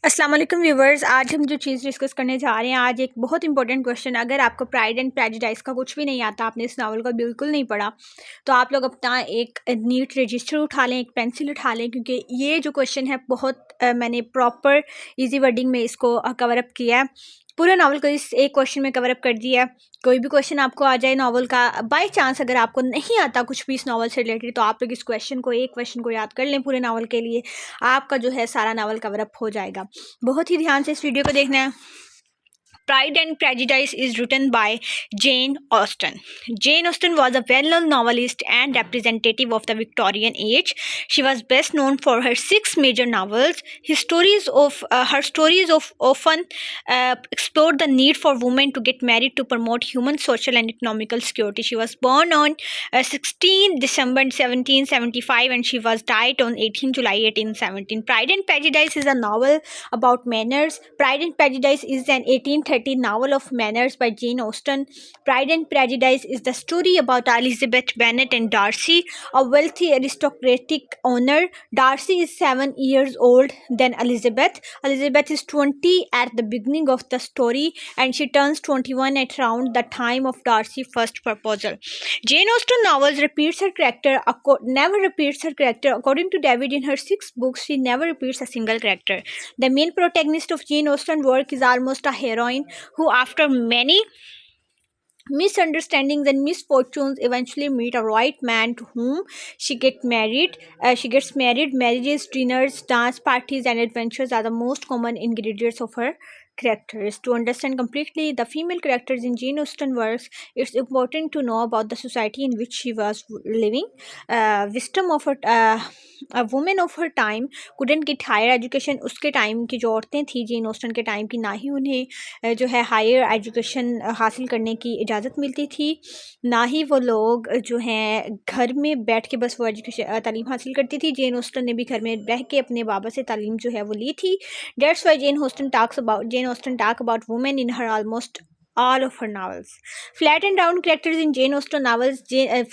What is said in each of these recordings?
अस्सलाम वालेकुम व्यूवर्स। आज हम जो चीज़ डिस्कस करने जा रहे हैं, आज एक बहुत इंपॉर्टेंट क्वेश्चन। अगर आपको प्राइड एंड प्रेजुडिस का कुछ भी नहीं आता, आपने इस नावल को बिल्कुल नहीं पढ़ा, तो आप लोग अपना एक नीट रजिस्टर उठा लें, एक पेंसिल उठा लें, क्योंकि ये जो क्वेश्चन है बहुत मैंने प्रॉपर इजी वर्डिंग में इसको कवर अप किया है। पूरे नावल को इस एक क्वेश्चन में कवर अप कर दिया है। कोई भी क्वेश्चन आपको आ जाए नावल का, बाय चांस अगर आपको नहीं आता कुछ भी इस नावल से रिलेटेड, तो आप लोग इस क्वेश्चन को, एक क्वेश्चन को याद कर लें पूरे नावल के लिए, आपका जो है सारा नावल कवर अप हो जाएगा। बहुत ही ध्यान से इस वीडियो को देखना है। Pride and Prejudice is written by Jane Austen. Jane Austen was a well-known novelist and representative of the Victorian age. She was best known for her six major novels. Her stories of often explored the need for women to get married to promote human social and economical security. She was born on 16 December 1775 and she was died on 18 July 1817. Pride and Prejudice is a novel about manners. Pride and Prejudice is an 1830 novel of manners by Jane Austen. Pride and Prejudice is the story about Elizabeth Bennet and Darcy, a wealthy aristocratic owner. Darcy is 7 years old than Elizabeth. Elizabeth is 20 at the beginning of the story and she turns 21 at around the time of Darcy's first proposal. Jane Austen novels never repeats her character. According to David, in her 6 books, she never repeats a single character. The main protagonist of Jane Austen's work is almost a heroine who, after many misunderstandings and misfortunes, eventually meet a right man to whom she gets married. Marriages, dinners, dance parties, and adventures are the most common ingredients of her characters. To understand completely the female characters in Jane Austen works, it's important to know about the society in which she was living. Wisdom of her a woman of her time couldn't get higher education. उसके time की जो औरतें थी Jane Austen के time की, ना ही उन्हें जो है हायर एजुकेशन हासिल करने की इजाज़त मिलती थी, ना ही वो लोग जो हैं घर में बैठ के बस वो एजुकेशन तालीम हासिल करती थी। जेन ऑस्टन ने भी घर में रह के अपने बाबा से तालीम जो है वो ली थी। That's why Jane Austen talk about women in her almost all of her novels. Flat and round characters in Jane Austen novels.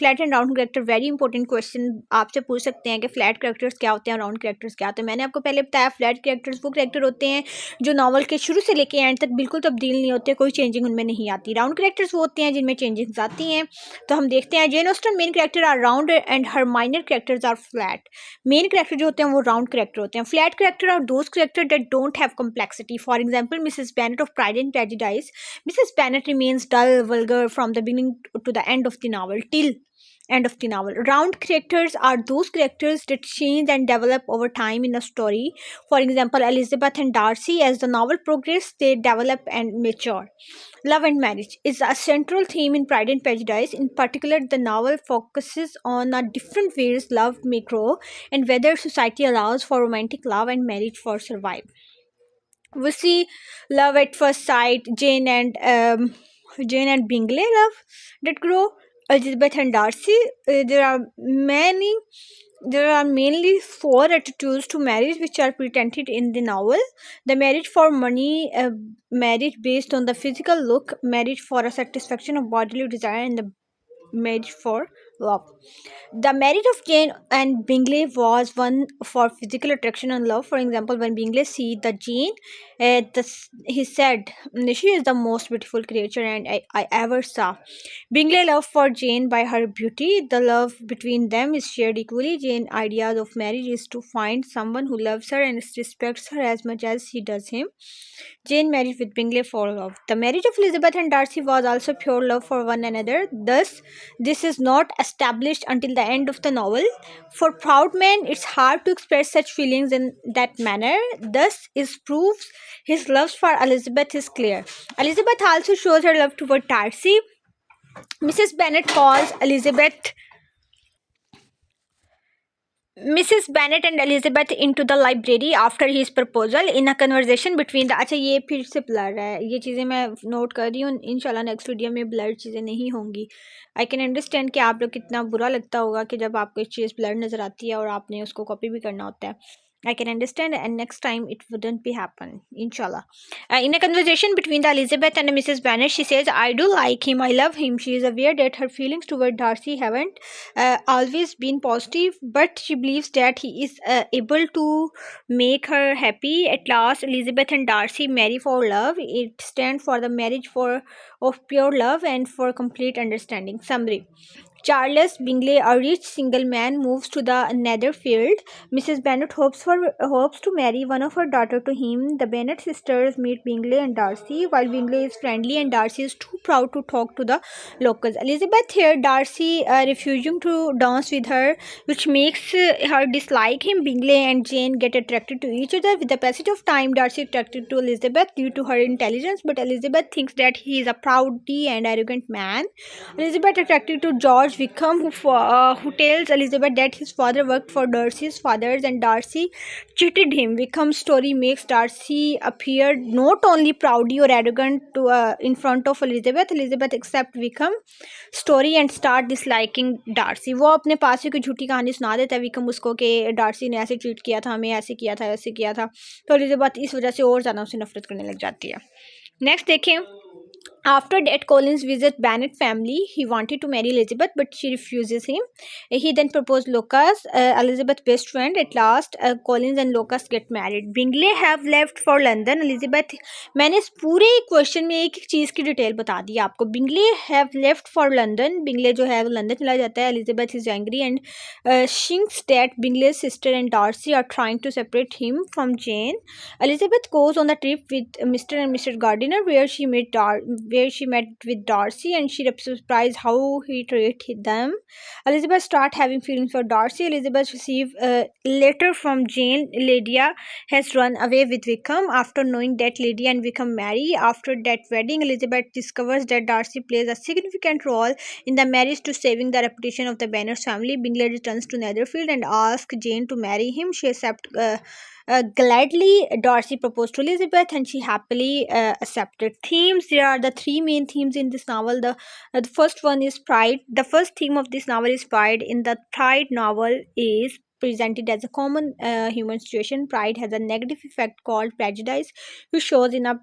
Flat and round character, very important question. आपसे पूछ सकते हैं कि फ्लैट कैरेक्टर्स क्या होते हैं, round characters क्या होते हैं। मैंने आपको पहले बताया, फ्लैट कैरेक्टर्स वो कैरेक्टर होते हैं जो नावल के शुरू से लेके एंड तक बिल्कुल तब्दील नहीं होते, कोई चेंजिंग उनमें नहीं आती। राउंड कैरेक्टर्स वो होते हैं जिनमें चेंजिंग्स आती हैं। तो हम देखते हैं, Jane Austen main character are round and her minor characters are flat. Main character जो होते हैं वो राउंड कैरेक्टर होते हैं। Flat character are those characters that don't have complexity. For example, Mrs Bennet of Pride and Prejudice. Mrs. Bennet remains dull, vulgar from the beginning to the end of the novel, till end of the novel. Round characters are those characters that change and develop over time in a story. For example, Elizabeth and Darcy, as the novel progresses, they develop and mature. Love and marriage is a central theme in Pride and Prejudice. In particular, the novel focuses on the different ways love may grow and whether society allows for romantic love and marriage for survive. We see love at first sight, Jane and Bingley love that grow, Elizabeth and Darcy. There are mainly four attitudes to marriage which are presented in the novel: the marriage for money, marriage based on the physical look, marriage for a satisfaction of bodily desire, and the marriage for love. The marriage of Jane and Bingley was one for physical attraction and love. For example, when Bingley see the Jane, he said, "She is the most beautiful creature and I ever saw." Bingley love for Jane by her beauty. The love between them is shared equally. Jane's idea of marriage is to find someone who loves her and respects her as much as she does him. Jane married with Bingley for love. The marriage of Elizabeth and Darcy was also pure love for one another. Thus, this is not established until the end of the novel. For proud man, it's hard to express such feelings in that manner. Thus, is proves his love for Elizabeth is clear. Elizabeth also shows her love toward Darcy. Mrs. Bennet calls Mrs. Bennet and Elizabeth into the library after his proposal in a conversation between the. अच्छा, ये फिर से blur है, ये चीज़ें मैं note कर रही हूँ। इंशाल्लाह नेक्स्ट वीडियो में ब्लर चीज़ें नहीं होंगी। आई कैन अंडरस्टैंड कि आप लोग कितना बुरा लगता होगा कि जब आपको एक चीज़ ब्लर नज़र आती है और आपने उसको कॉपी भी करना होता है। I can understand, and next time it wouldn't be happen, inshallah. In a conversation between the Elizabeth and Mrs. Bennet, she says, "I do like him. I love him." She is aware that her feelings toward Darcy haven't always been positive, but she believes that he is able to make her happy. At last, Elizabeth and Darcy marry for love. It stands for the marriage for of pure love and for complete understanding. Summary: Charles Bingley, a rich single man, moves to the Netherfield. Mrs. Bennet hopes to marry one of her daughter to him. The Bennet sisters meet Bingley and Darcy. While Bingley is friendly and Darcy is too proud to talk to the locals. Elizabeth hears Darcy refusing to dance with her, which makes her dislike him. Bingley and Jane get attracted to each other. With the passage of time, Darcy is attracted to Elizabeth due to her intelligence, but Elizabeth thinks that he is a proudy and arrogant man. Elizabeth attracted to George Wickham, who tells Elizabeth that his father worked for Darcy's fathers and Darcy cheated him. Wickham's story makes Darcy appear not only proudy or arrogant in front of Elizabeth. Elizabeth accepts Wickham's story and start disliking Darcy. वो अपने पास ही कोई झूठी कहानी सुना देता है विकम उसको कि डार्सी ने ऐसे ट्रीट किया था, हमें ऐसे किया था, वैसे किया था, तो एलिजाबेथ इस वजह से और ज़्यादा उसे नफरत करने लग जाती है. नेक्स्ट देखें. After that, Collins visits Bennet family. He wanted to marry Elizabeth, but she refuses him. He then proposed Lucas, Elizabeth's best friend. At last, Collins and Lucas get married. Bingley have left for London. Elizabeth, मैंने इस पूरे question में एक एक चीज़ की detail बता दी आपको. Bingley have left for London. Bingley जो है वो लंदन चला जाता है. Elizabeth is angry and thinks that Bingley's sister and Darcy are trying to separate him from Jane. Elizabeth goes on the trip with Mr. and Mrs. Gardiner, where she met with Darcy, and she was surprised how he treated them. Elizabeth starts having feelings for Darcy. Elizabeth receives a letter from Jane. Lydia has run away with Wickham after knowing that Lydia and Wickham marry. After that wedding, Elizabeth discovers that Darcy plays a significant role in the marriage to saving the reputation of the Banners family. Bingley returns to Netherfield and asks Jane to marry him. She accepts gladly. Darcy proposed to Elizabeth and she happily accepted. Themes: there are the three main themes in this novel. The first one is pride. The first theme of this novel is pride. In the Pride novel is presented as a common human situation. Pride has a negative effect called prejudice, which shows in a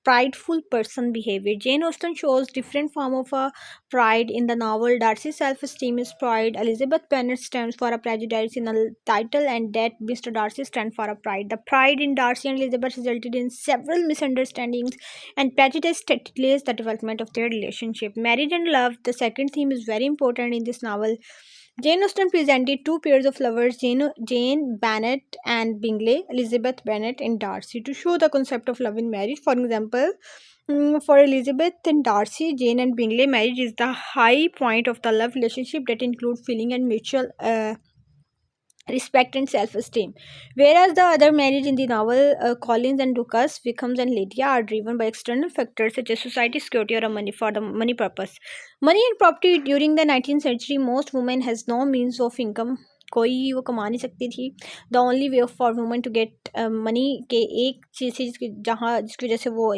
prideful person behavior. Jane Austen shows different form of a pride in the novel. Darcy's self-esteem is pride. Elizabeth Bennet stands for a prejudice in the title, and that Mr. Darcy stands for a pride. The pride in Darcy and Elizabeth resulted in several misunderstandings, and prejudice delays the development of their relationship. Marriage and love. The second theme is very important in this novel. Jane Austen presented two pairs of lovers, Jane Bennet and Bingley, Elizabeth Bennet and Darcy, to show the concept of love in marriage. For example, for Elizabeth and Darcy, Jane and Bingley marriage is the high point of the love relationship that includes feeling and mutual respect and self-esteem. Whereas the other marriage in the novel, Collins and Lucas, Wickham's and Lydia, are driven by external factors such as society, security, or a money for the money purpose. Money and property. During the 19th century, most women has no means of income. कोई वो कमा नहीं सकती थी. The only way for women to get money के एक चीज़ थी जिसकी वजह से वो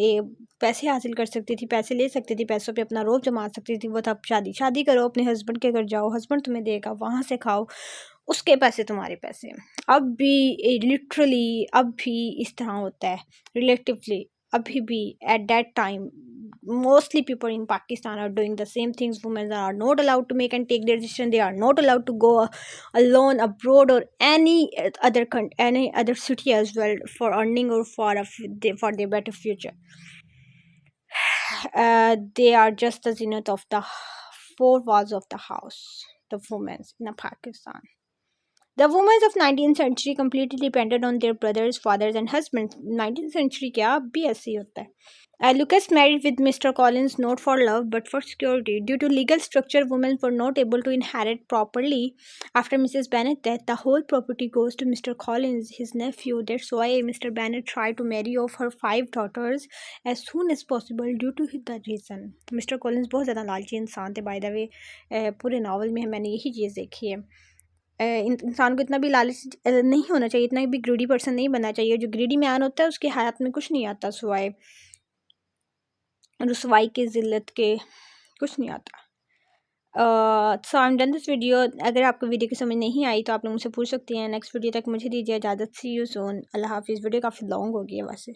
पैसे हासिल कर सकती थी, पैसे ले सकती थी, पैसों पे अपना रोब जमा सकती थी, वो था शादी करो, अपने हस्बैंड के घर जाओ, हस्बैंड तुम्हें देगा, वहाँ से खाओ, उसके पैसे तुम्हारे पैसे. अब भी लिटरली अब भी इस तरह होता है. रिलेटिवली अभी भी at that time mostly people in Pakistan are doing the same things. Women are not allowed to make and take their decision. They are not allowed to go alone abroad or any other city as well for earning or for their better future. They are just the zenith of the four walls of the house. The women in Pakistan. The women of 19th century completely depended on their brothers, fathers and husbands. 19th century क्या अब भी ऐसे ही होता है. Lucas married with Mr. Collins not for love but for security. Due to legal structure, women were not able to inherit properly. After Mrs. Bennet's death, the whole property goes to Mr. Collins, his nephew. That's why Mr. Bennet tried to marry off her 5 daughters as soon as possible due to the reason. Mr. Collins बहुत ज़्यादा लालची इंसान थे. By the way, पूरे novel में मैंने यही चीज़ देखी है. इंसान को इतना भी लालच नहीं होना चाहिए, इतना भी ग्रीडी पर्सन नहीं बनना चाहिए. जो ग्रीडी मैन होता है उसके हाथ में कुछ नहीं आता सिवाय रुसवाई के, जिल्लत के, कुछ नहीं आता. So I am done this video. अगर आपको वीडियो की समझ नहीं आई तो आप लोग मुझसे पूछ सकती हैं। नेक्स्ट वीडियो तक मुझे दीजिए इजाज़त। सी यू सून। अल्लाह हाफिज़। वीडियो काफ़ी लॉन्ग हो गई है वैसे।